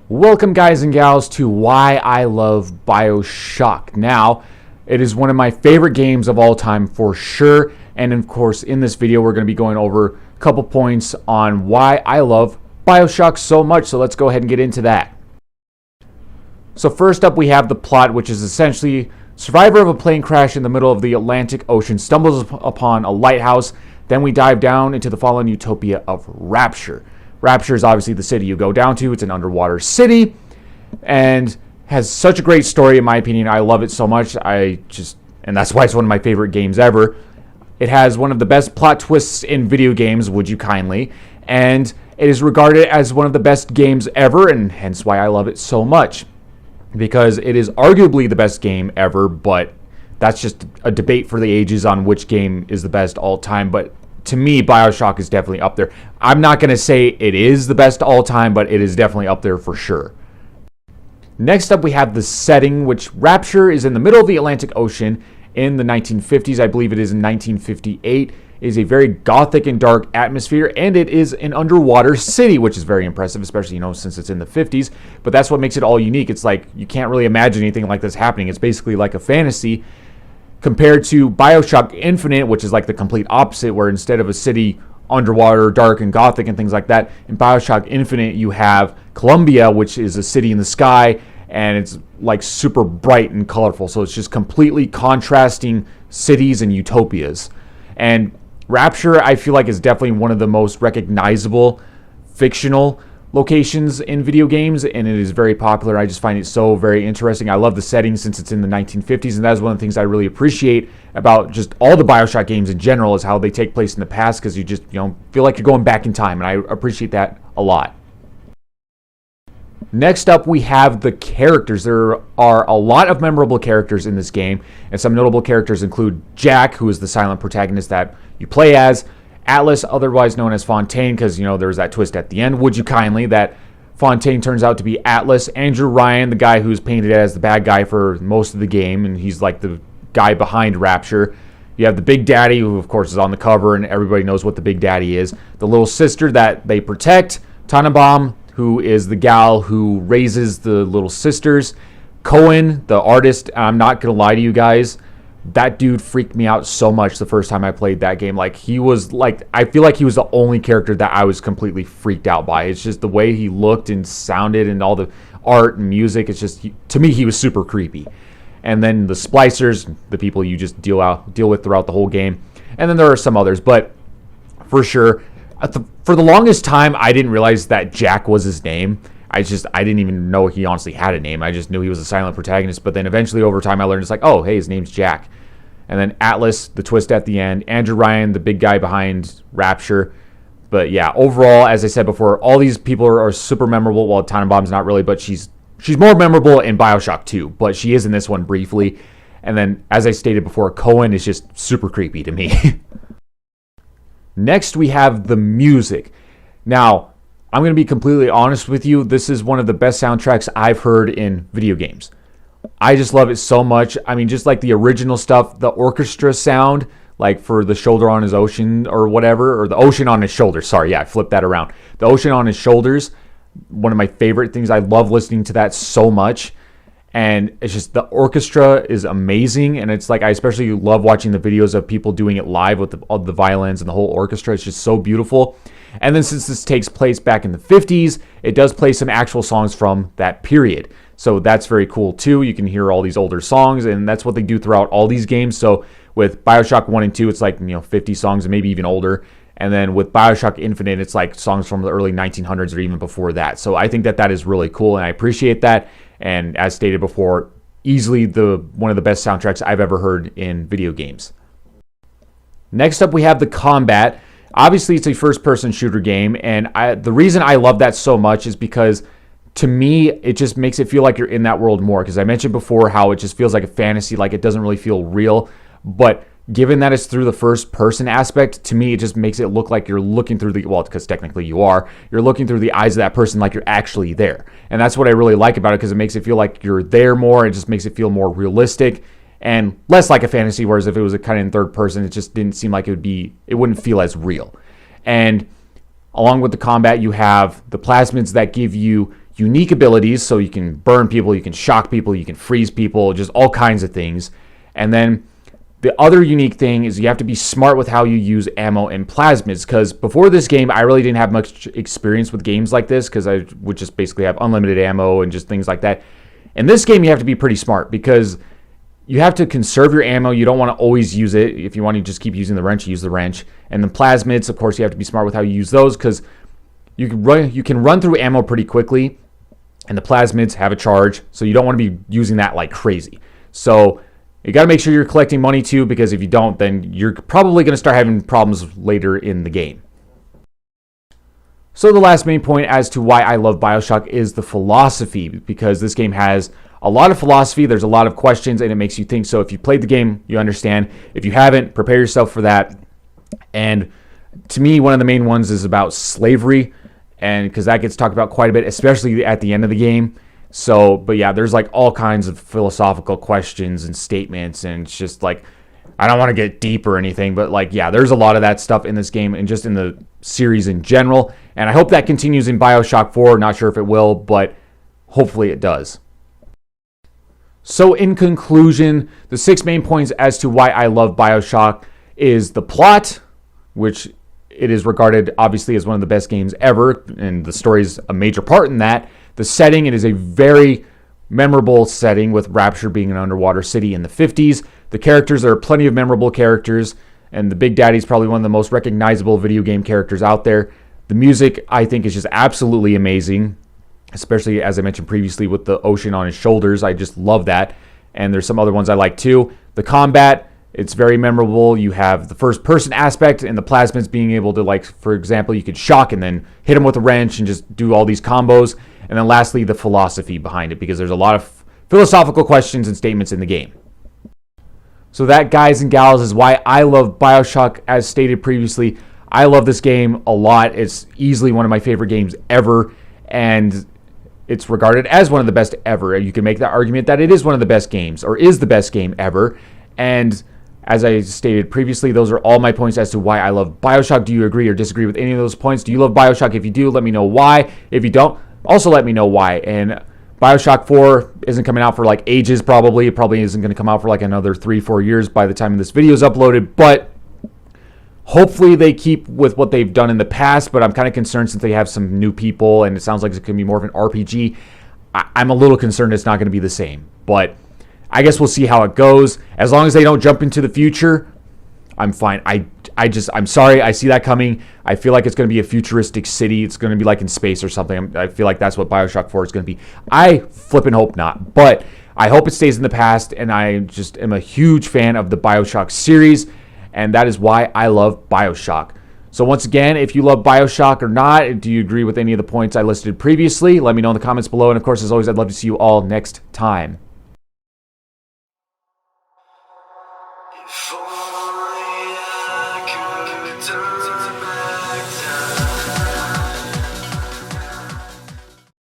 Welcome guys and gals to Why I Love BioShock. Now, it is one of my favorite games of all time for sure, and of course in this video we're going to be going over a couple points on why I love BioShock so much, so let's go ahead and get into that. So first up we have the plot, which is essentially survivor of a plane crash in the middle of the Atlantic Ocean stumbles upon a lighthouse. Then we dive down into the fallen utopia of Rapture. Rapture is obviously the city you go down to. It's an underwater city and has such a great story in my opinion. I love it so much. And that's why it's one of my favorite games ever. It has one of the best plot twists in video games, would you kindly, and it is regarded as one of the best games ever, and hence why I love it so much. Because it is arguably the best game ever, but that's just a debate for the ages on which game is the best all time. But to me, BioShock is definitely up there. I'm not going to say it is the best all time, but it is definitely up there for sure. Next up, we have the setting, which Rapture is in the middle of the Atlantic Ocean in the 1950s. I believe it is in 1958. It is a very gothic and dark atmosphere, and it is an underwater city, which is very impressive, especially, since it's in the 50s. But that's what makes it all unique. It's like you can't really imagine anything like this happening. It's basically like a fantasy, compared to BioShock Infinite, which is like the complete opposite, where instead of a city underwater, dark and gothic and things like that, in BioShock Infinite you have Columbia, which is a city in the sky, and it's like super bright and colorful. So it's just completely contrasting cities and utopias. And Rapture, I feel like, is definitely one of the most recognizable fictional locations in video games, and it is very popular. I just find it so very interesting. I love the setting since it's in the 1950s, and that is one of the things I really appreciate about just all the BioShock games in general, is how they take place in the past, because you just feel like you're going back in time, and I appreciate that a lot. Next up, we have the characters. There are a lot of memorable characters in this game, and some notable characters include Jack, who is the silent protagonist that you play as, Atlas, otherwise known as Fontaine, because, there's that twist at the end, would you kindly, that Fontaine turns out to be Atlas. Andrew Ryan, the guy who's painted as the bad guy for most of the game, and he's like the guy behind Rapture. You have the Big Daddy, who of course is on the cover, and everybody knows what the Big Daddy is. The little sister that they protect, Tannenbaum, who is the gal who raises the little sisters. Cohen, the artist, I'm not going to lie to you guys, that dude freaked me out so much the first time I played that game. I feel like he was the only character that I was completely freaked out by. It's just the way he looked and sounded and all the art and music. It's just, to me, he was super creepy. And then the splicers, the people you just deal with throughout the whole game. And then there are some others, but for sure, for the longest time, I didn't realize that Jack was his name. I didn't even know he honestly had a name. I just knew he was a silent protagonist. But then eventually over time I learned it's like, oh, hey, his name's Jack. And then Atlas, the twist at the end. Andrew Ryan, the big guy behind Rapture. But yeah, overall, as I said before, all these people are super memorable. Well, Tannenbaum's not really, but she's more memorable in BioShock 2. But she is in this one briefly. And then, as I stated before, Cohen is just super creepy to me. Next, we have the music. Now, I'm going to be completely honest with you. This is one of the best soundtracks I've heard in video games. I just love it so much. I mean, just like the original stuff, the orchestra sound, like for the shoulder on his ocean or whatever, or the ocean on his shoulders. Sorry, yeah, I flipped that around. The ocean on his shoulders, one of my favorite things. I love listening to that so much. And it's just, the orchestra is amazing. And it's like, I especially love watching the videos of people doing it live with all the violins and the whole orchestra. It's just so beautiful. And then since this takes place back in the 50s, it does play some actual songs from that period. So that's very cool too. You can hear all these older songs, and that's what they do throughout all these games. So with BioShock 1 and 2, it's like, 50 songs and maybe even older. And then with BioShock Infinite, it's like songs from the early 1900s or even before that. So I think that is really cool, and I appreciate that. And as stated before, easily one of the best soundtracks I've ever heard in video games. Next up, we have the combat. Obviously, it's a first-person shooter game, and the reason I love that so much is because, to me, it just makes it feel like you're in that world more. Because I mentioned before how it just feels like a fantasy, like it doesn't really feel real. But given that it's through the first-person aspect, to me, it just makes it look like you're looking through because technically you're looking through the eyes of that person like you're actually there. And that's what I really like about it, because it makes it feel like you're there more. It just makes it feel more realistic and less like a fantasy, whereas if it was a kind of in third person, it just didn't seem like it wouldn't feel as real. And along with the combat, you have the plasmids that give you unique abilities, so you can burn people, you can shock people, you can freeze people, just all kinds of things. And then the other unique thing is you have to be smart with how you use ammo and plasmids, because before this game, I really didn't have much experience with games like this, because I would just basically have unlimited ammo and just things like that. In this game, you have to be pretty smart, because you have to conserve your ammo. You don't want to always use it. If you want to just keep using the wrench, use the wrench. And the plasmids, of course, you have to be smart with how you use those, because you can run through ammo pretty quickly, and the plasmids have a charge, so you don't want to be using that like crazy. So you got to make sure you're collecting money too, because if you don't, then you're probably going to start having problems later in the game. So the last main point as to why I love BioShock is the philosophy, because this game has a lot of philosophy. There's a lot of questions, and it makes you think. So if you played the game, you understand. If you haven't, prepare yourself for that. And to me, one of the main ones is about slavery, and because that gets talked about quite a bit, especially at the end of the game. So, but yeah, there's like all kinds of philosophical questions and statements, and it's just like, I don't want to get deep or anything, but like, yeah, there's a lot of that stuff in this game and just in the series in general. And I hope that continues in BioShock 4. Not sure if it will, but hopefully it does. So in conclusion, the 6 main points as to why I love BioShock is the plot, which it is regarded obviously as one of the best games ever, and the story is a major part in that. The setting, it is a very memorable setting, with Rapture being an underwater city in the 50s. The characters, there are plenty of memorable characters, and the Big Daddy is probably one of the most recognizable video game characters out there. The music, I think, is just absolutely amazing, especially, as I mentioned previously, with the ocean on his shoulders. I just love that, and there's some other ones I like too. The combat, it's very memorable. You have the first-person aspect and the plasmids being able to, like, for example, you could shock and then hit him with a wrench and just do all these combos. And then lastly, the philosophy behind it, because there's a lot of philosophical questions and statements in the game. So that, guys and gals, is why I love BioShock. As stated previously, I love this game a lot. It's easily one of my favorite games ever, and it's regarded as one of the best ever. You can make that argument that it is one of the best games, or is the best game ever. And as I stated previously, those are all my points as to why I love BioShock. Do you agree or disagree with any of those points? Do you love BioShock? If you do, let me know why. If you don't, also let me know why. And BioShock 4 isn't coming out for like ages, probably. It probably isn't going to come out for like another 3-4 years by the time this video is uploaded. But hopefully they keep with what they've done in the past. But I'm kind of concerned, since they have some new people and it sounds like it's going to be more of an RPG. I'm a little concerned it's not going to be the same. But I guess we'll see how it goes. As long as they don't jump into the future, I'm fine. I'm sorry. I see that coming. I feel like it's going to be a futuristic city. It's going to be like in space or something. I feel like that's what BioShock 4 is going to be. I flippin' hope not. But I hope it stays in the past, and I just am a huge fan of the BioShock series, and that is why I love BioShock. So once again, if you love BioShock or not, do you agree with any of the points I listed previously? Let me know in the comments below. And of course, as always, I'd love to see you all next time. For